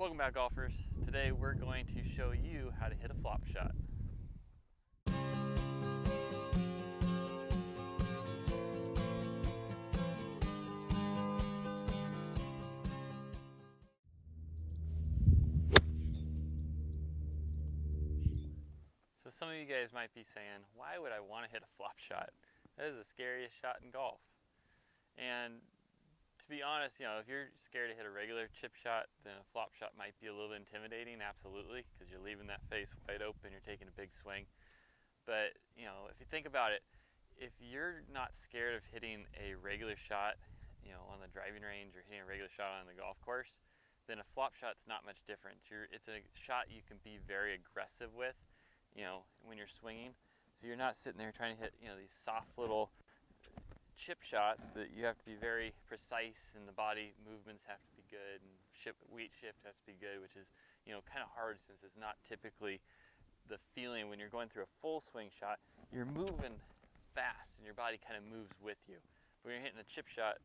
Welcome back, golfers. Today we're going to show you how to hit a flop shot. So some of you guys might be saying, why would I want to hit a flop shot? That is the scariest shot in golf. And to be honest, if you're scared to hit a regular chip shot, then a flop shot might be a little intimidating, absolutely, because you're leaving that face wide open, you're taking a big swing. But, if you think about it, if you're not scared of hitting a regular shot, on the driving range or hitting a regular shot on the golf course, then a flop shot's not much different. It's a shot you can be very aggressive with, when you're swinging. So you're not sitting there trying to hit, these soft little chip shots that you have to be very precise, and the body movements have to be good, and weight shift has to be good, which is, kind of hard since it's not typically the feeling when you're going through a full swing shot. You're moving fast and your body kind of moves with you. But when you're hitting a chip shot,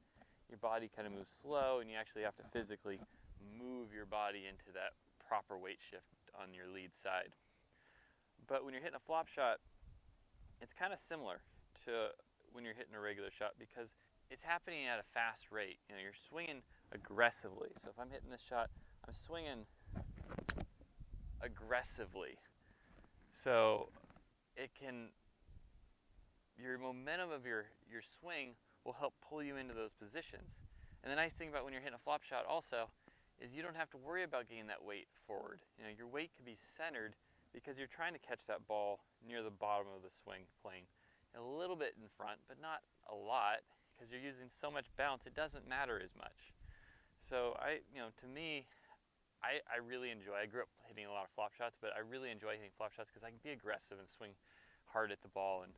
your body kind of moves slow, and you actually have to physically move your body into that proper weight shift on your lead side. But when you're hitting a flop shot, it's kind of similar to when you're hitting a regular shot, because it's happening at a fast rate. You're swinging aggressively. So if I'm hitting this shot, I'm swinging aggressively. So your momentum of your swing will help pull you into those positions. And the nice thing about when you're hitting a flop shot also is you don't have to worry about getting that weight forward. Your weight can be centered because you're trying to catch that ball near the bottom of the swing plane. A little bit in front, but not a lot, because you're using so much bounce, it doesn't matter as much. So to me, I really enjoy, I grew up hitting a lot of flop shots, but I really enjoy hitting flop shots because I can be aggressive and swing hard at the ball, and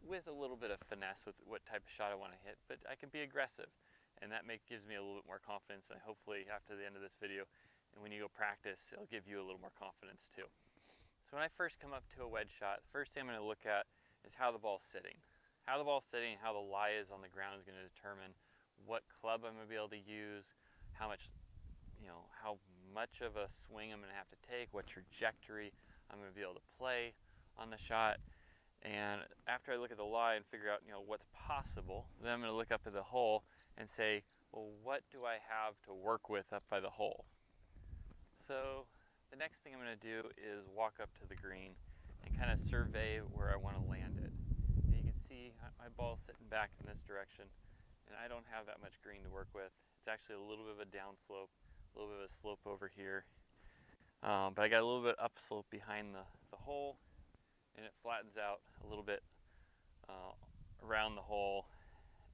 with a little bit of finesse with what type of shot I want to hit, but I can be aggressive, and that gives me a little bit more confidence. And hopefully after the end of this video, and when you go practice, it'll give you a little more confidence too. So when I first come up to a wedge shot, the first thing I'm going to look at is how the ball's sitting. How the ball's sitting, how the lie is on the ground is going to determine what club I'm going to be able to use, how much of a swing I'm going to have to take, what trajectory I'm going to be able to play on the shot. And after I look at the lie and figure out what's possible, then I'm going to look up at the hole and say, well, what do I have to work with up by the hole? So the next thing I'm going to do is walk up to the green and kind of survey where I want to land it. And you can see my ball's sitting back in this direction, and I don't have that much green to work with. It's actually a little bit of a downslope, a little bit of a slope over here. But I got a little bit upslope behind the hole, and it flattens out a little bit around the hole,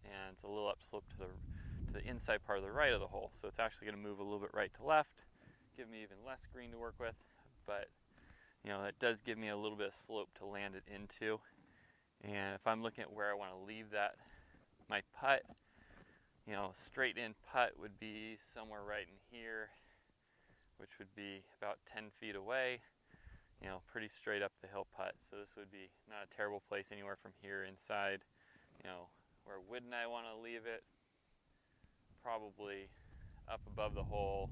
and it's a little upslope to the inside part of the right of the hole. So it's actually going to move a little bit right to left, give me even less green to work with, but that does give me a little bit of slope to land it into. And if I'm looking at where I want to leave my putt, straight in putt would be somewhere right in here, which would be about 10 feet away, pretty straight up the hill putt. So this would be not a terrible place anywhere from here inside. Where wouldn't I want to leave it? Probably up above the hole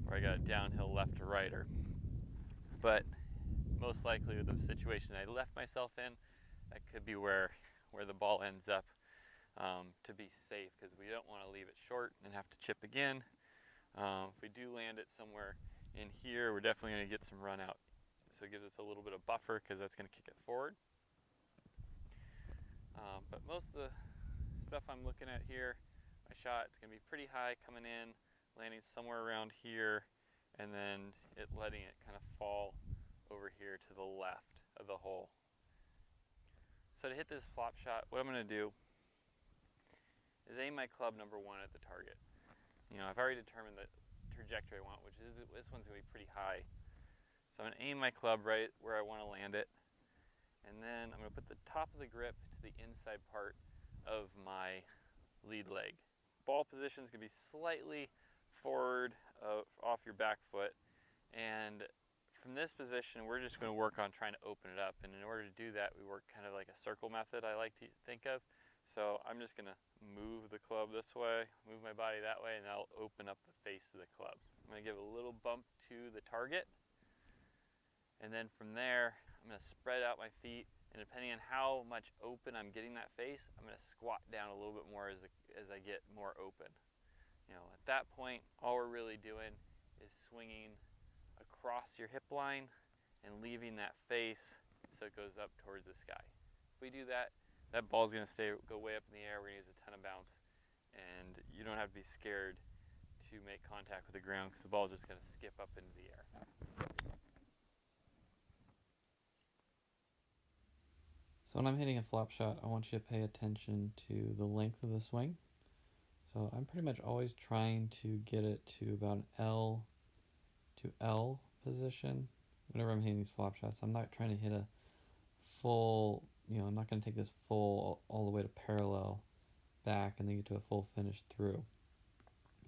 where I got a downhill left or righter. But most likely with the situation I left myself in, that could be where the ball ends up, to be safe, because we don't want to leave it short and have to chip again. If we do land it somewhere in here, we're definitely going to get some run out. So it gives us a little bit of buffer, because that's going to kick it forward. But most of the stuff I'm looking at here, my shot, it's going to be pretty high coming in, landing somewhere around here, and then letting it kind of fall over here to the left of the hole. So to hit this flop shot, what I'm going to do is aim my club number one at the target. I've already determined the trajectory I want, which is this one's going to be pretty high. So I'm going to aim my club right where I want to land it, and then I'm going to put the top of the grip to the inside part of my lead leg. Ball position is going to be slightly forward off your back foot, and from this position we're just going to work on trying to open it up. And in order to do that, we work kind of like a circle method I like to think of. So I'm just going to move the club this way, move my body that way, and that'll open up the face of the club. I'm going to give a little bump to the target, and then from there I'm going to spread out my feet, and depending on how much open I'm getting that face, I'm going to squat down a little bit more as I get more open. You know, at that point, all we're really doing is swinging across your hip line and leaving that face so it goes up towards the sky. If we do that, that ball's going to go way up in the air. We're going to use a ton of bounce, and you don't have to be scared to make contact with the ground because the ball is just going to skip up into the air. So when I'm hitting a flop shot, I want you to pay attention to the length of the swing. So I'm pretty much always trying to get it to about an L to L position whenever I'm hitting these flop shots. I'm not trying to hit a full, I'm not going to take this full all the way to parallel back and then get to a full finish through.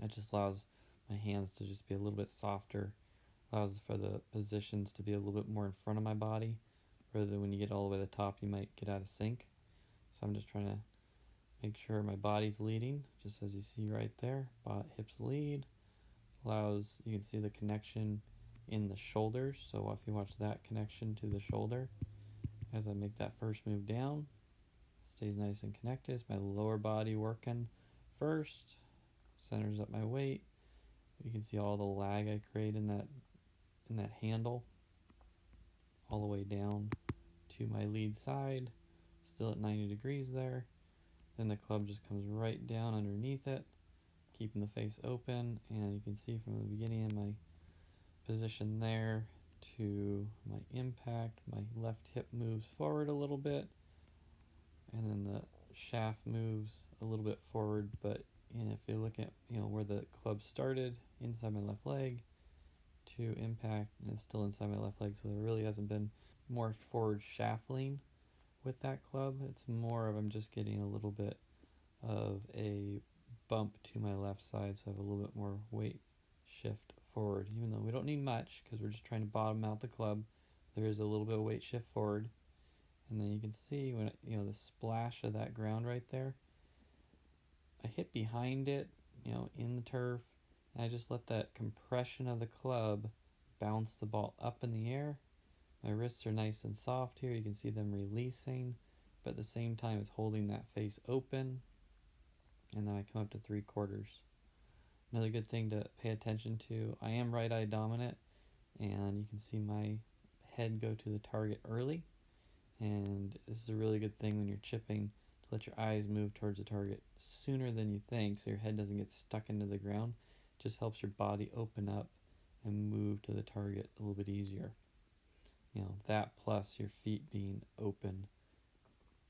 It just allows my hands to just be a little bit softer, allows for the positions to be a little bit more in front of my body, rather than when you get all the way to the top you might get out of sync. So I'm just trying to make sure my body's leading, just as you see right there. Hips lead, allows, you can see the connection in the shoulders. So if you watch that connection to the shoulder, as I make that first move down, stays nice and connected. It's my lower body working first, centers up my weight. You can see all the lag I create in that handle, all the way down to my lead side, still at 90 degrees there. Then the club just comes right down underneath it, keeping the face open, and you can see from the beginning of my position there to my impact, my left hip moves forward a little bit, and then the shaft moves a little bit forward, but if you look at where the club started, inside my left leg, to impact, and it's still inside my left leg, so there really hasn't been more forward shaft lean with that club. It's more of I'm just getting a little bit of a bump to my left side, so I have a little bit more weight shift forward, even though we don't need much because we're just trying to bottom out the club. There is a little bit of weight shift forward, and then you can see when the splash of that ground right there, I hit behind it, in the turf, and I just let that compression of the club bounce the ball up in the air. My wrists are nice and soft here. You can see them releasing, but at the same time it's holding that face open. And then I come up to 3/4. Another good thing to pay attention to, I am right eye dominant, and you can see my head go to the target early. And this is a really good thing when you're chipping, to let your eyes move towards the target sooner than you think, so your head doesn't get stuck into the ground. It just helps your body open up and move to the target a little bit easier. That plus your feet being open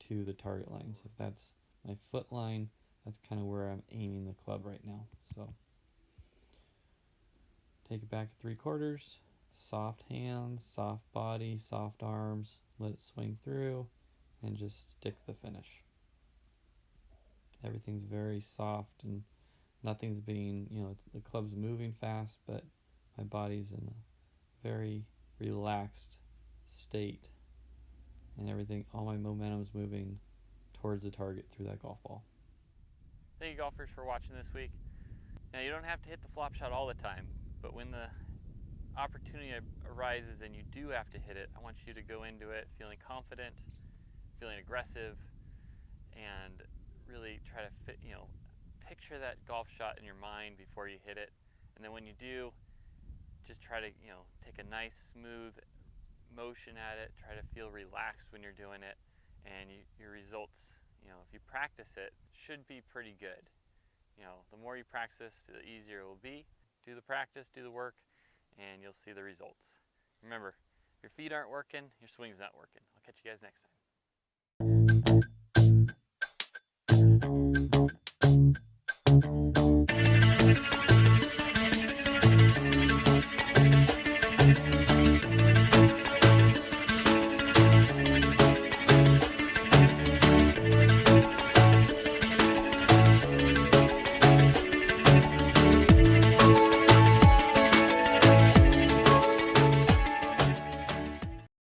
to the target line. So if that's my foot line, that's kind of where I'm aiming the club right now. So take it back to 3/4. Soft hands, soft body, soft arms. Let it swing through and just stick the finish. Everything's very soft and nothing's being, the club's moving fast, but my body's in a very relaxed state, and everything, all my momentum's moving towards the target through that golf ball. Thank you, golfers, for watching this week. Now, you don't have to hit the flop shot all the time, but when the opportunity arises and you do have to hit it, I want you to go into it feeling confident, feeling aggressive, and really try to picture that golf shot in your mind before you hit it. And then when you do, just try to take a nice smooth motion at it. Try to feel relaxed when you're doing it, and your results, if you practice it, should be pretty good. The more you practice, the easier it will be. Do the practice, do the work, and you'll see the results. Remember, if your feet aren't working, your swing's not working. I'll catch you guys next time.